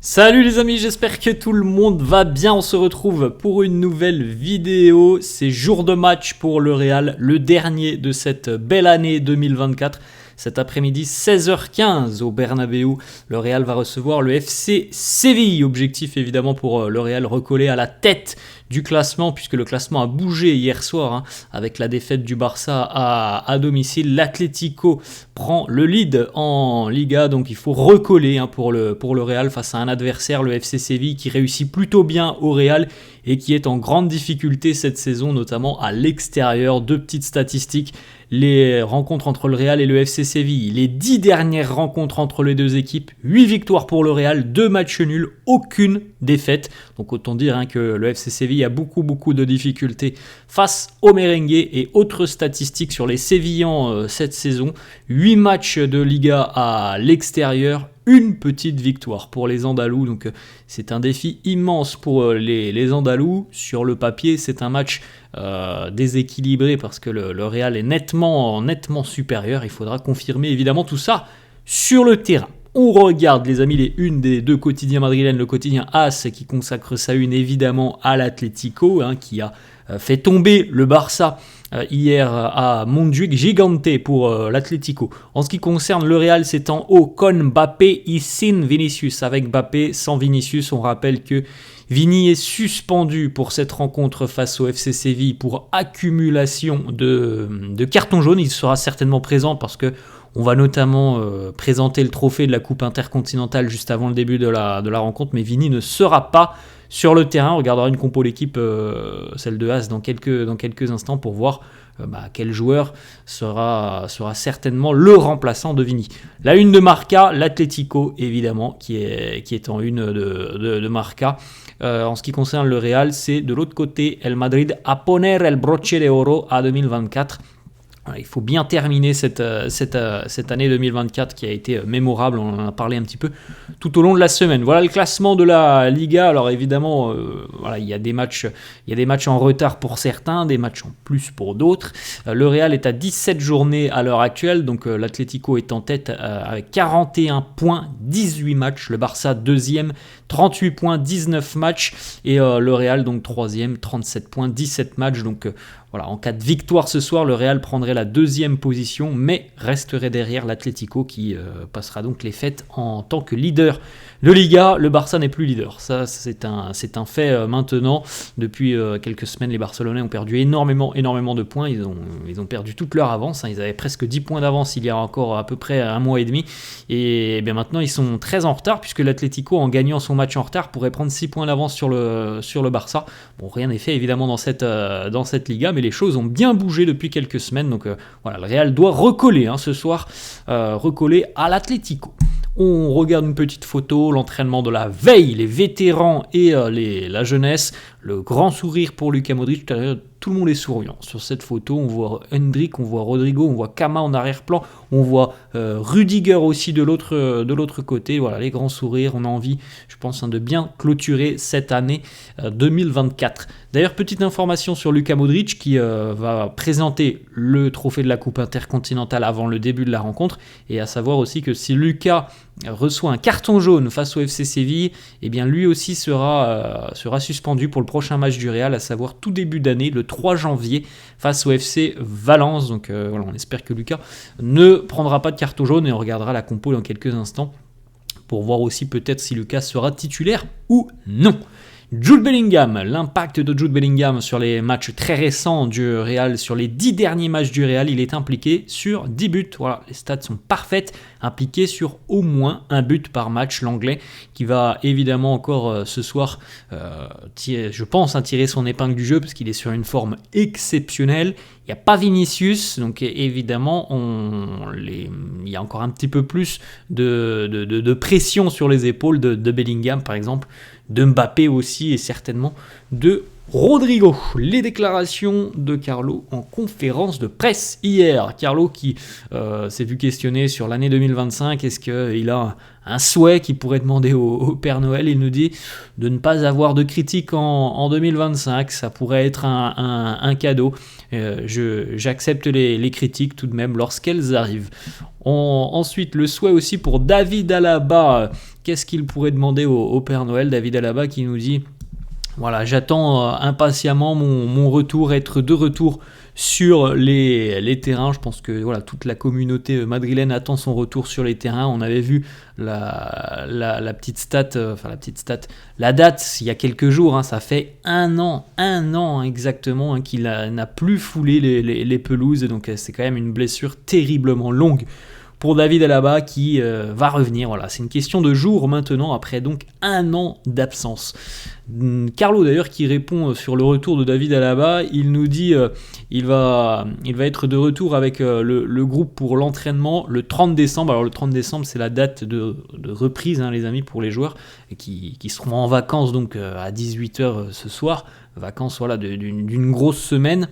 Salut les amis, j'espère que tout le monde va bien. On se retrouve pour une nouvelle vidéo. C'est jour de match pour le Real, le dernier de cette belle année 2024. Cet après-midi, 16h15 au Bernabéu, le Real va recevoir le FC Séville. Objectif évidemment pour le Real, recoller à la tête du classement, puisque le classement a bougé hier soir avec la défaite du Barça à domicile. L'Atlético prend le lead en Liga, donc il faut recoller pour le Real face à un adversaire, le FC Séville, qui réussit plutôt bien au Real et qui est en grande difficulté cette saison, notamment à l'extérieur. Deux petites statistiques: les rencontres entre le Real et le FC Séville, les 10 dernières rencontres entre les deux équipes, 8 victoires pour le Real, 2 matchs nuls, aucune défaite. Donc autant dire que le FC Séville a beaucoup de difficultés face au merengue. Et autres statistiques sur les Sévillans cette saison: 8 matchs de Liga à l'extérieur, une petite victoire pour les Andalous. Donc c'est un défi immense pour les Andalous. Sur le papier, c'est un match déséquilibré parce que le Real est nettement supérieur. Il faudra confirmer évidemment tout ça sur le terrain. On regarde les amis les unes des deux quotidiens madrilènes, le quotidien AS qui consacre sa une évidemment à l'Atlético, qui a fait tomber le Barça hier à Montjuic, Gigante pour l'Atlético. En ce qui concerne le Real, c'est en haut con Mbappé y sin Vinicius. Avec Mbappé, sans Vinicius, on rappelle que Vini est suspendu pour cette rencontre face au FC Séville pour accumulation de cartons jaunes. Il sera certainement présent parce que on va notamment présenter le trophée de la Coupe intercontinentale juste avant le début de la rencontre, mais Vini ne sera pas sur le terrain. On regardera une compo d'équipe, celle de As, dans quelques instants pour voir quel joueur sera certainement le remplaçant de Vini. La une de Marca, l'Atlético évidemment, qui est en une de Marca. En ce qui concerne le Real, c'est de l'autre côté, El Madrid a poner el broche de oro à 2024. Il faut bien terminer cette année 2024 qui a été mémorable, on en a parlé un petit peu tout au long de la semaine. Voilà le classement de la Liga. Alors évidemment, il y a des matchs en retard pour certains, des matchs en plus pour d'autres. Le Real est à 17 journées à l'heure actuelle, donc l'Atlético est en tête avec 41 points, 18 matchs. Le Barça deuxième, 38 points, 19 matchs. Et le Real donc troisième, 37 points, 17 matchs. Donc voilà, en cas de victoire ce soir, le Real prendrait la deuxième position, mais resterait derrière l'Atlético qui passera donc les fêtes en tant que leader de Liga. Le Barça n'est plus leader, ça c'est un fait maintenant. Depuis quelques semaines, les Barcelonais ont perdu énormément de points. Ils ont perdu toute leur avance. Ils avaient presque 10 points d'avance il y a encore à peu près un mois et demi. Et bien maintenant, ils sont très en retard puisque l'Atlético, en gagnant son match en retard, pourrait prendre 6 points d'avance sur le Barça. Bon, rien n'est fait évidemment dans cette Liga, mais les choses ont bien bougé depuis quelques semaines. Donc voilà, le Real doit recoller ce soir, recoller à l'Atlético. On regarde une petite photo, l'entraînement de la veille, les vétérans et la jeunesse. Le grand sourire pour Luka Modric. Tout le monde est souriant. Sur cette photo, on voit Hendrik, on voit Rodrigo, on voit Kama en arrière-plan, on voit Rudiger aussi de l'autre côté. Voilà, les grands sourires. On a envie, je pense, de bien clôturer cette année 2024. D'ailleurs, petite information sur Luka Modric qui va présenter le trophée de la Coupe intercontinentale avant le début de la rencontre. Et à savoir aussi que si Luka reçoit un carton jaune face au FC Séville, eh bien lui aussi sera suspendu pour le prochain match du Real, à savoir tout début d'année, le 3 janvier, face au FC Valence. Donc voilà, on espère que Lucas ne prendra pas de carton jaune et on regardera la compo dans quelques instants pour voir aussi peut-être si Lucas sera titulaire ou non. Jude Bellingham, l'impact de Jude Bellingham sur les matchs très récents du Real, sur les 10 derniers matchs du Real, il est impliqué sur 10 buts. Voilà, les stats sont parfaites, impliqué sur au moins un but par match. L'Anglais qui va évidemment encore ce soir, je pense, tirer son épingle du jeu parce qu'il est sur une forme exceptionnelle. Il n'y a pas Vinicius, donc évidemment, il y a encore un petit peu plus de pression sur les épaules de Bellingham, par exemple, de Mbappé aussi, et certainement de Rodrigo. Les déclarations de Carlo en conférence de presse hier. Carlo qui s'est vu questionner sur l'année 2025. Est-ce qu'il a un souhait qu'il pourrait demander au Père Noël? Il nous dit de ne pas avoir de critiques en 2025. Ça pourrait être un cadeau. J'accepte les critiques tout de même lorsqu'elles arrivent. Ensuite, le souhait aussi pour David Alaba qu'est-ce qu'il pourrait demander au Père Noël? David Alaba qui nous dit voilà, j'attends impatiemment mon retour, être de retour sur les terrains. Je pense que voilà, toute la communauté madrilène attend son retour sur les terrains. On avait vu la petite stat, la date il y a quelques jours, hein, ça fait un an exactement, hein, qu'il n'a plus foulé les pelouses, donc c'est quand même une blessure terriblement longue pour David Alaba qui va revenir. Voilà, c'est une question de jours maintenant, après donc un an d'absence. Carlo d'ailleurs qui répond sur le retour de David Alaba, il nous dit il va être de retour avec le groupe pour l'entraînement le 30 décembre. Alors le 30 décembre c'est la date de reprise, hein, les amis, pour les joueurs qui seront en vacances donc à 18h ce soir, vacances voilà, d'une grosse semaine.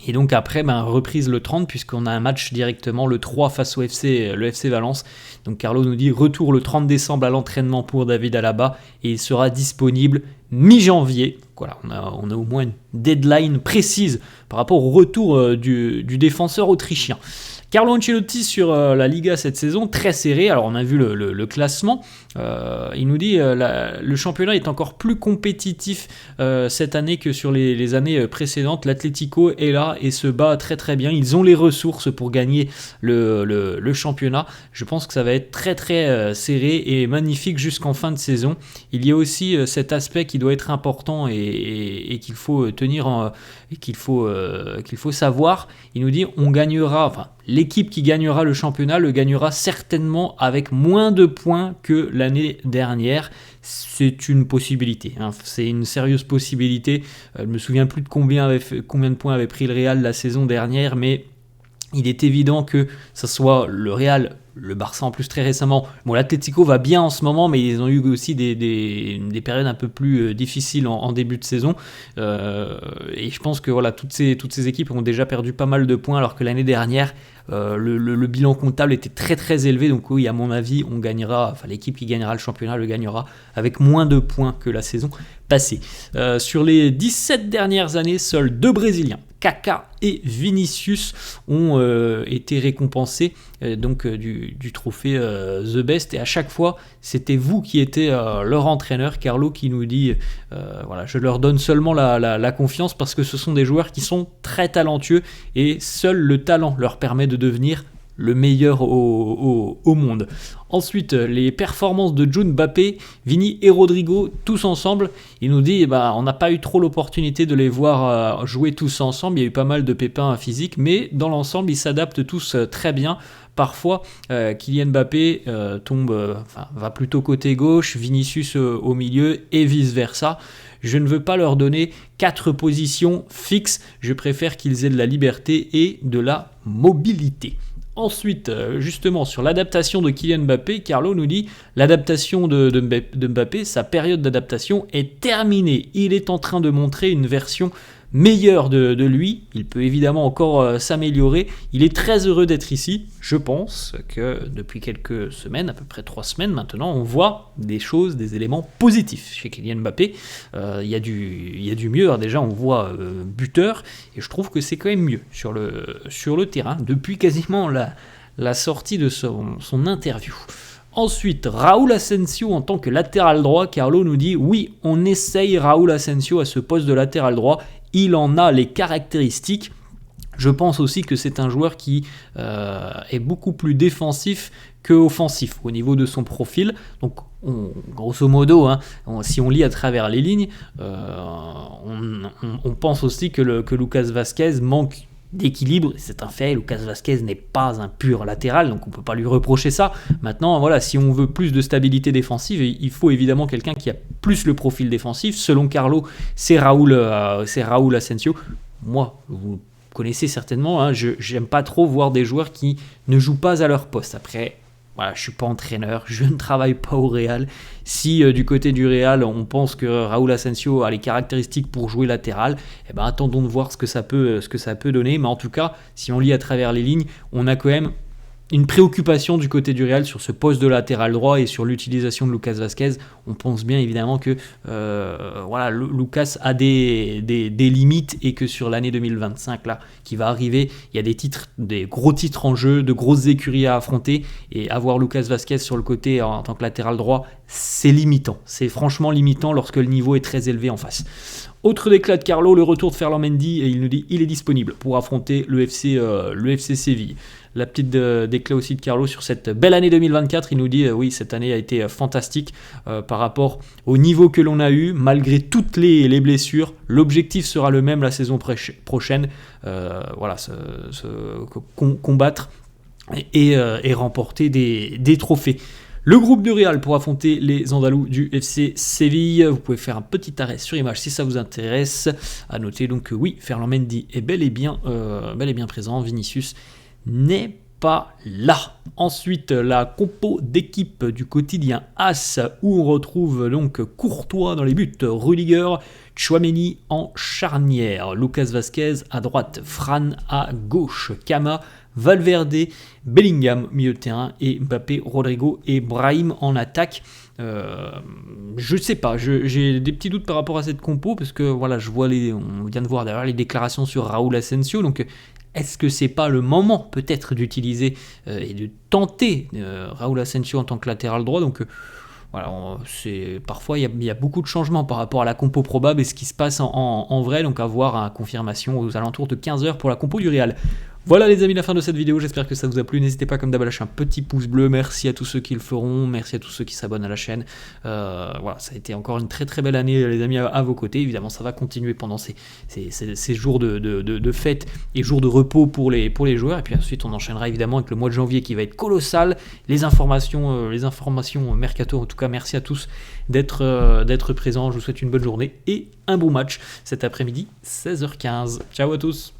Et donc après, reprise le 30, puisqu'on a un match directement le 3 face au le FC Valence. Donc Carlo nous dit retour le 30 décembre à l'entraînement pour David Alaba, et il sera disponible mi-janvier. Voilà, on a au moins une deadline précise par rapport au retour du défenseur autrichien. Carlo Ancelotti sur la Liga cette saison, très serré. Alors on a vu le classement, il nous dit le championnat est encore plus compétitif cette année que sur les années précédentes. L'Atlético est là et se bat très très bien, ils ont les ressources pour gagner le championnat. Je pense que ça va être très très serré et magnifique jusqu'en fin de saison. Il y a aussi cet aspect qui doit être important et qu'il faut tenir et qu'il faut savoir. Il nous dit on gagnera, l'équipe qui gagnera le championnat le gagnera certainement avec moins de points que l'année dernière. C'est une possibilité, hein. C'est une sérieuse possibilité. Je ne me souviens plus de combien de points avait pris le Real la saison dernière, mais il est évident que ce soit le Real, le Barça en plus très récemment. Bon, l'Atlético va bien en ce moment, mais ils ont eu aussi des périodes un peu plus difficiles en début de saison. Et je pense que voilà, toutes ces équipes ont déjà perdu pas mal de points, alors que l'année dernière, le bilan comptable était très très élevé. Donc oui, à mon avis, l'équipe qui gagnera le championnat le gagnera avec moins de points que la saison passée. Sur les 17 dernières années, seuls 2 Brésiliens, Kaká et Vinicius, ont été récompensés du trophée The Best, et à chaque fois c'était vous qui étiez leur entraîneur. Carlo qui nous dit voilà, je leur donne seulement la confiance parce que ce sont des joueurs qui sont très talentueux et seul le talent leur permet de devenir le meilleur au monde. Ensuite, les performances de June, Mbappé, Vini et Rodrigo, tous ensemble. Il nous dit on n'a pas eu trop l'opportunité de les voir jouer tous ensemble. Il y a eu pas mal de pépins physiques, mais dans l'ensemble, ils s'adaptent tous très bien. Parfois, Kylian Mbappé va plutôt côté gauche, Vinicius au milieu et vice-versa. Je ne veux pas leur donner 4 positions fixes. Je préfère qu'ils aient de la liberté et de la mobilité. Ensuite, justement, sur l'adaptation de Kylian Mbappé, Carlo nous dit l'adaptation de Mbappé, sa période d'adaptation est terminée. Il est en train de montrer une version meilleur de lui. Il peut évidemment encore s'améliorer. Il est très heureux d'être ici. Je pense que depuis quelques semaines, à peu près 3 semaines maintenant, on voit des éléments positifs chez Kylian Mbappé. Il y a du mieux. Alors déjà, on voit buteur, et je trouve que c'est quand même mieux sur le terrain depuis quasiment la sortie de son interview. Ensuite, Raúl Asensio en tant que latéral droit. Carlo nous dit oui, on essaye Raúl Asensio à ce poste de latéral droit. Il en a les caractéristiques. Je pense aussi que c'est un joueur qui est beaucoup plus défensif que offensif au niveau de son profil. Donc, grosso modo, si on lit à travers les lignes, on pense aussi que Lucas Vázquez manque d'équilibre. C'est un fait, Lucas Vázquez n'est pas un pur latéral, donc on ne peut pas lui reprocher ça. Maintenant, voilà, si on veut plus de stabilité défensive, il faut évidemment quelqu'un qui a plus le profil défensif. Selon Carlo, c'est Raúl Asensio. Moi, vous connaissez certainement, j'aime pas trop voir des joueurs qui ne jouent pas à leur poste. Après, voilà, je ne suis pas entraîneur, je ne travaille pas au Real. Si du côté du Real, on pense que Raúl Asensio a les caractéristiques pour jouer latéral, attendons de voir ce que ça peut donner. Mais en tout cas, si on lit à travers les lignes, on a quand même une préoccupation du côté du Real sur ce poste de latéral droit et sur l'utilisation de Lucas Vázquez. On pense bien évidemment que voilà, Lucas a des limites et que sur l'année 2025 là, qui va arriver, il y a des gros titres en jeu, de grosses écuries à affronter, et avoir Lucas Vázquez sur le côté en tant que latéral droit, c'est limitant. C'est franchement limitant lorsque le niveau est très élevé en face. Autre déclat de Carlo, le retour de Ferland Mendy, et il nous dit il est disponible pour affronter le FC Séville. La petite déclat aussi de Carlo sur cette belle année 2024, il nous dit oui, cette année a été fantastique par rapport au niveau que l'on a eu, malgré toutes les blessures. L'objectif sera le même la saison prochaine, voilà, combattre et remporter des trophées. Le groupe du Real pour affronter les Andalous du FC Séville. Vous pouvez faire un petit arrêt sur image si ça vous intéresse. À noter donc que oui, Ferland Mendy est bel et bien présent. Vinicius n'est pas là. Ensuite, la compo d'équipe du quotidien AS, où on retrouve donc Courtois dans les buts, Rudiger, Tchouaméni en charnière, Lucas Vázquez à droite, Fran à gauche, Kama, Valverde, Bellingham milieu de terrain et Mbappé, Rodrigo et Brahim en attaque. Je sais pas, j'ai des petits doutes par rapport à cette compo parce que voilà, on vient de voir d'ailleurs les déclarations sur Raúl Asensio, donc est-ce que c'est pas le moment peut-être d'utiliser et de tenter Raúl Asensio en tant que latéral droit, donc voilà, parfois il y a beaucoup de changements par rapport à la compo probable et ce qui se passe en vrai, donc à voir à confirmation aux alentours de 15h pour la compo du Real. Voilà les amis, la fin de cette vidéo, j'espère que ça vous a plu. N'hésitez pas comme d'hab à lâcher un petit pouce bleu, merci à tous ceux qui le feront, merci à tous ceux qui s'abonnent à la chaîne. Voilà, ça a été encore une très très belle année les amis à vos côtés. Évidemment ça va continuer pendant ces jours de fête et jours de repos pour les joueurs. Et puis ensuite on enchaînera évidemment avec le mois de janvier qui va être colossal. Les informations mercato, en tout cas merci à tous d'être présents. Je vous souhaite une bonne journée et un bon match cet après-midi 16h15. Ciao à tous.